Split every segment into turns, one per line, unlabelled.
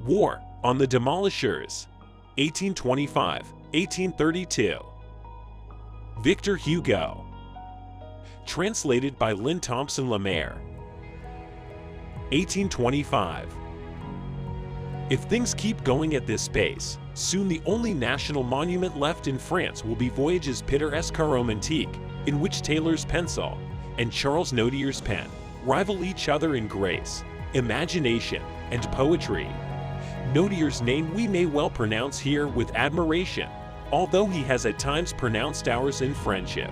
War on the Demolishers, 1825–1832. Victor Hugo. Translated by Lynn Thompson Lemaire. 1825. If things keep going at this pace, soon the only national monument left in France will be Voyages pittoresque romantique, in which Taylor's pencil and Charles Naudier's pen rival each other in grace, imagination, and poetry. Naudier's name we may well pronounce here with admiration, although he has at times pronounced ours in friendship.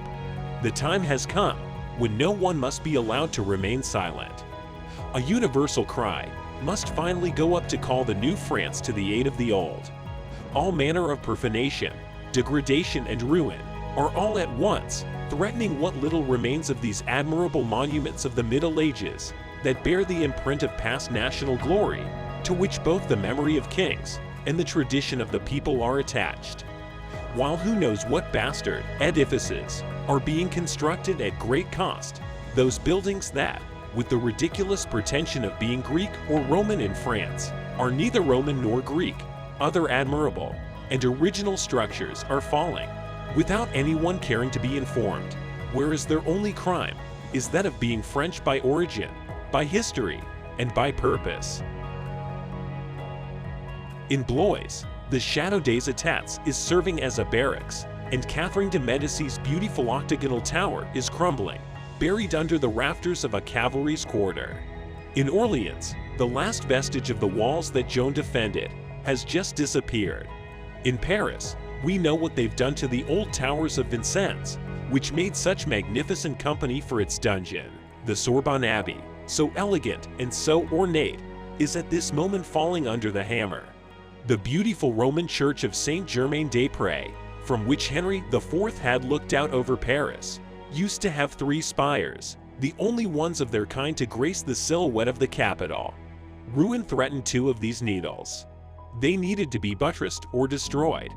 The time has come when no one must be allowed to remain silent. A universal cry must finally go up to call the new France to the aid of the old. All manner of profanation, degradation, and ruin are all at once threatening what little remains of these admirable monuments of the Middle Ages that bear the imprint of past national glory, to which both the memory of kings and the tradition of the people are attached. While who knows what bastard edifices are being constructed at great cost, those buildings that, with the ridiculous pretension of being Greek or Roman in France, are neither Roman nor Greek, other admirable and original structures are falling, without anyone caring to be informed, whereas their only crime is that of being French by origin, by history, and by purpose. In Blois, the Château des États is serving as a barracks, and Catherine de Médicis' beautiful octagonal tower is crumbling, buried under the rafters of a cavalry's quarter. In Orleans, the last vestige of the walls that Joan defended has just disappeared. In Paris, we know what they've done to the old towers of Vincennes, which made such magnificent company for its dungeon. The Sorbonne Abbey, so elegant and so ornate, is at this moment falling under the hammer. The beautiful Roman church of Saint-Germain-des-Prés, from which Henry IV had looked out over Paris, used to have 3 spires, the only ones of their kind to grace the silhouette of the capital. Ruin threatened 2 of these needles. They needed to be buttressed or destroyed.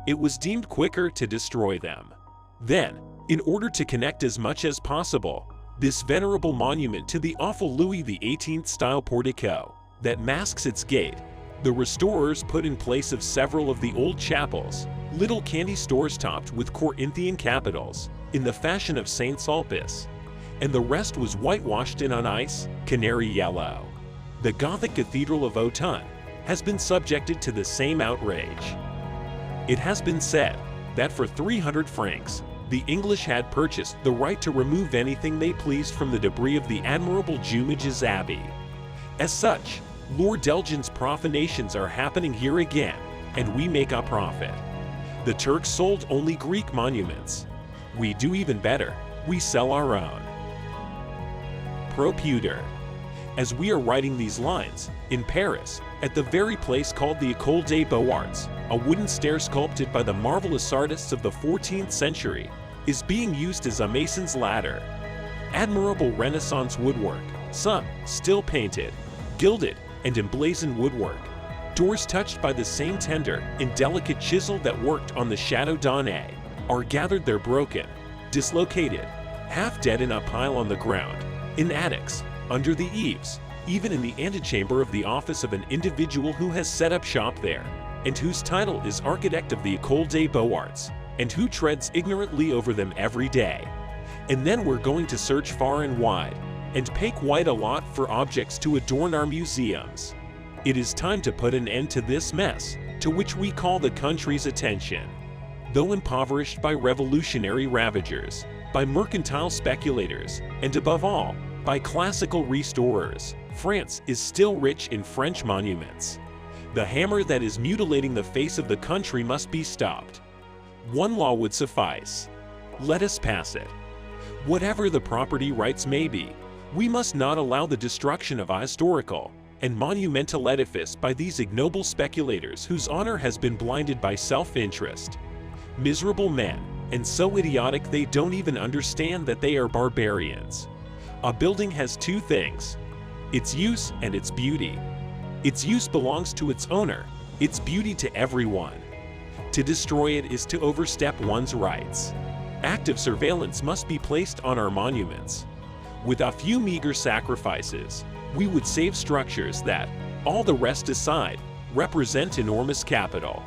It was deemed quicker to destroy them. Then, in order to connect as much as possible, this venerable monument to the awful Louis XVIII style portico that masks its gate, the restorers put in place of several of the old chapels, little candy stores topped with Corinthian capitals, in the fashion of Saint Sulpice, and the rest was whitewashed in on ice, canary yellow. The Gothic Cathedral of Autun has been subjected to the same outrage. It has been said that for 300 francs, the English had purchased the right to remove anything they pleased from the debris of the admirable Jumièges Abbey. As such, Lord Elgin's profanations are happening here again, and we make a profit. The Turks sold only Greek monuments. We do even better, we sell our own. Proputer. As we are writing these lines, in Paris, at the very place called the École des Beaux-Arts, a wooden stair sculpted by the marvelous artists of the 14th century is being used as a mason's ladder. Admirable Renaissance woodwork, some still painted, gilded, and emblazoned woodwork. Doors touched by the same tender and delicate chisel that worked on the Château d'Annay are gathered there broken, dislocated, half dead in a pile on the ground, in attics, under the eaves, even in the antechamber of the office of an individual who has set up shop there, and whose title is Architect of the École des Beaux-Arts, and who treads ignorantly over them every day. And then we're going to search far and wide, and pay quite a lot for objects to adorn our museums. It is time to put an end to this mess, to which we call the country's attention. Though impoverished by revolutionary ravagers, by mercantile speculators, and above all, by classical restorers, France is still rich in French monuments. The hammer that is mutilating the face of the country must be stopped. One law would suffice. Let us pass it. Whatever the property rights may be, we must not allow the destruction of a historical and monumental edifice by these ignoble speculators whose honor has been blinded by self-interest. Miserable men, and so idiotic they don't even understand that they are barbarians. A building has 2 things: its use and its beauty. Its use belongs to its owner, its beauty to everyone. To destroy it is to overstep one's rights. Active surveillance must be placed on our monuments. With a few meager sacrifices, we would save structures that, all the rest aside, represent enormous capital.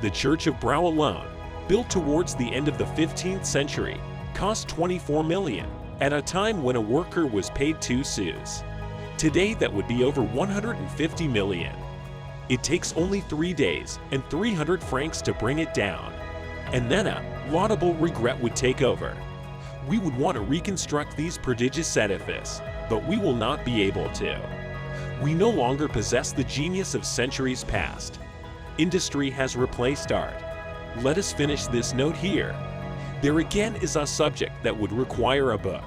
The Church of Brau alone, built towards the end of the 15th century, cost 24 million, at a time when a worker was paid 2 sous. Today that would be over 150 million. It takes only 3 days and 300 francs to bring it down. And then a laudable regret would take over. We would want to reconstruct these prodigious edifices, but we will not be able to. We no longer possess the genius of centuries past. Industry has replaced art. Let us finish this note here. There again is a subject that would require a book.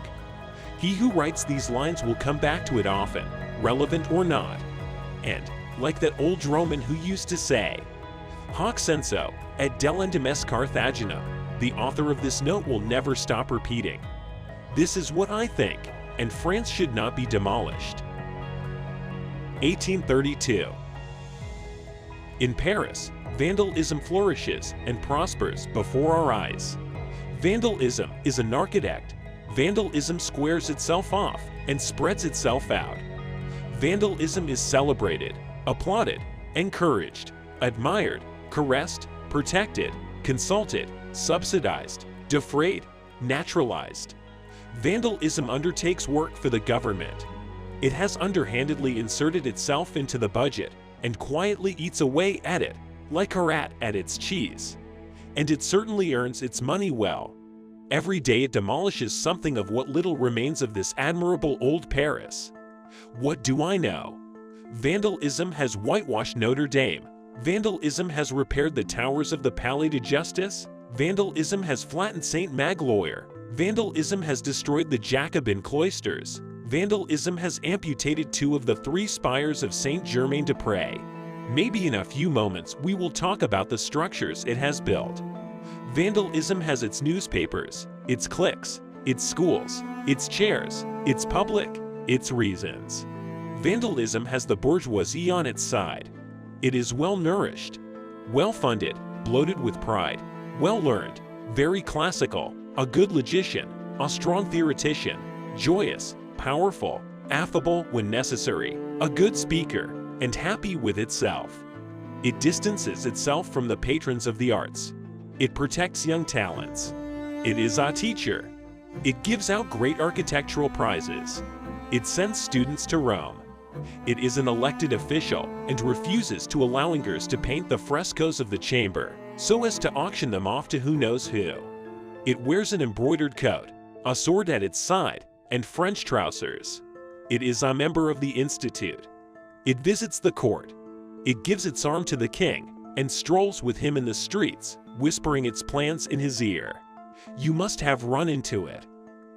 He who writes these lines will come back to it often, relevant or not. And, like that old Roman who used to say, Hoc senso, et delendum Carthagina, the author of this note will never stop repeating. This is what I think, and France should not be demolished. 1832. In Paris, vandalism flourishes and prospers before our eyes. Vandalism is an architect. Vandalism squares itself off and spreads itself out. Vandalism is celebrated, applauded, encouraged, admired, caressed, protected, consulted, subsidized, defrayed, naturalized. Vandalism undertakes work for the government. It has underhandedly inserted itself into the budget and quietly eats away at it, like a rat at its cheese. And it certainly earns its money well. Every day it demolishes something of what little remains of this admirable old Paris. What do I know? Vandalism has whitewashed Notre Dame. Vandalism has repaired the towers of the Palais de Justice. Vandalism has flattened St. Magloire. Vandalism has destroyed the Jacobin cloisters. Vandalism has amputated 2 of the 3 spires of Saint-Germain-des-Prés. Maybe in a few moments we will talk about the structures it has built. Vandalism has its newspapers, its cliques, its schools, its chairs, its public, its reasons. Vandalism has the bourgeoisie on its side. It is well-nourished, well-funded, bloated with pride, well-learned, very classical, a good logician, a strong theoretician, joyous, powerful, affable when necessary, a good speaker, and happy with itself. It distances itself from the patrons of the arts. It protects young talents. It is a teacher. It gives out great architectural prizes. It sends students to Rome. It is an elected official and refuses to allow Ingers to paint the frescoes of the chamber so as to auction them off to who knows who. It wears an embroidered coat, a sword at its side, and French trousers. It is a member of the Institute. It visits the court. It gives its arm to the king and strolls with him in the streets, whispering its plans in his ear. You must have run into it.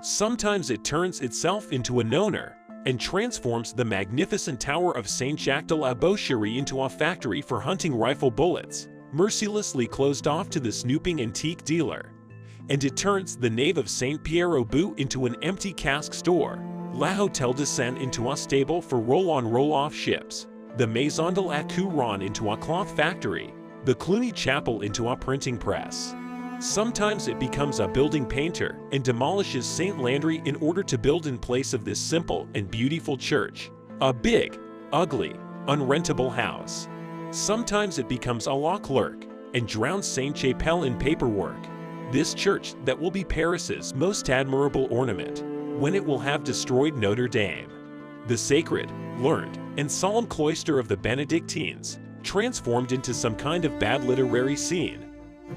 Sometimes it turns itself into an owner and transforms the magnificent tower of Saint-Jacques de la Boucherie into a factory for hunting rifle bullets, mercilessly closed off to the snooping antique dealer. And it turns the nave of Saint-Pierre-au-Bout into an empty cask store, La Hôtel de Seine into a stable for roll-on roll-off ships, the Maison de la Couronne into a cloth factory, the Cluny Chapel into a printing press. Sometimes it becomes a building painter and demolishes St. Landry in order to build in place of this simple and beautiful church, a big, ugly, unrentable house. Sometimes it becomes a law clerk and drowns Saint-Chapelle in paperwork. This church that will be Paris's most admirable ornament, when it will have destroyed Notre Dame. The sacred, learned, and solemn cloister of the Benedictines, transformed into some kind of bad literary scene.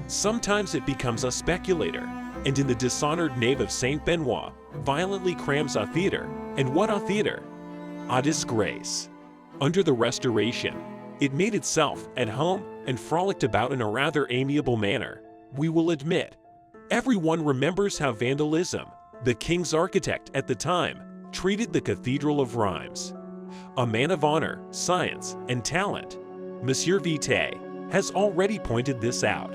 Sometimes it becomes a speculator, and in the dishonored nave of Saint Benoit, violently crams a theater. And what a theater! A disgrace! Under the Restoration, it made itself at home and frolicked about in a rather amiable manner, we will admit. Everyone remembers how vandalism, the king's architect at the time, treated the Cathedral of Rheims. A man of honor, science, and talent, Monsieur Vité, has already pointed this out.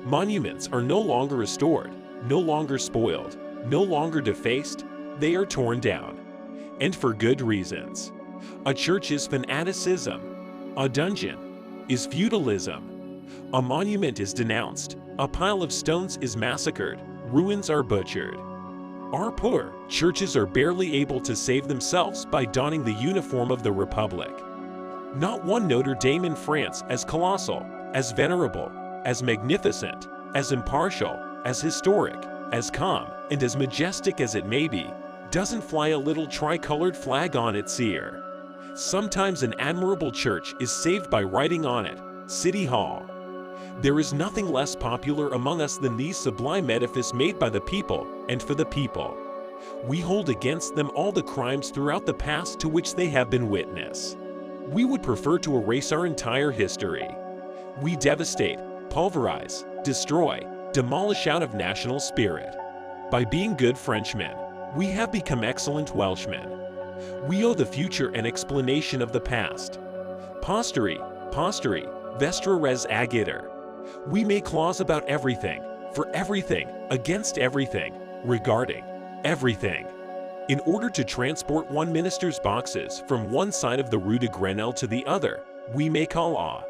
Monuments are no longer restored, no longer spoiled, no longer defaced, they are torn down. And for good reasons. A church is fanaticism. A dungeon is feudalism. A monument is denounced. A pile of stones is massacred. Ruins are butchered. Our poor churches are barely able to save themselves by donning the uniform of the Republic. Not one Notre Dame in France as colossal, as venerable, as magnificent, as impartial, as historic, as calm, and as majestic as it may be, doesn't fly a little tricolored flag on its ear. Sometimes an admirable church is saved by writing on it, City Hall. There is nothing less popular among us than these sublime edifices made by the people and for the people. We hold against them all the crimes throughout the past to which they have been witness. We would prefer to erase our entire history. We devastate, pulverize, destroy, demolish out of national spirit. By being good Frenchmen, we have become excellent Welshmen. We owe the future an explanation of the past. Posteri, vestra res agiter. We make laws about everything, for everything, against everything, regarding everything. In order to transport one minister's boxes from one side of the Rue de Grenelle to the other, we make Allah.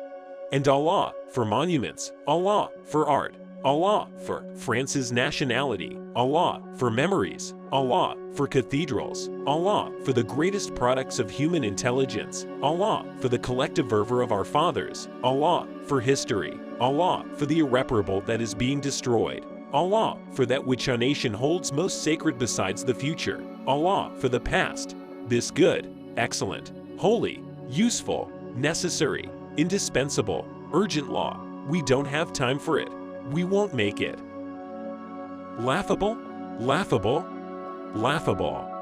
And Allah for monuments, Allah for art, Allah for France's nationality, Allah for memories, Allah for cathedrals, Allah for the greatest products of human intelligence, Allah for the collective fervor of our fathers, Allah for history, Allah for the irreparable that is being destroyed, Allah for that which a nation holds most sacred besides the future, Allah for the past, this good, excellent, holy, useful, necessary, indispensable, urgent law. We don't have time for it. We won't make it. Laughable, laughable, laughable.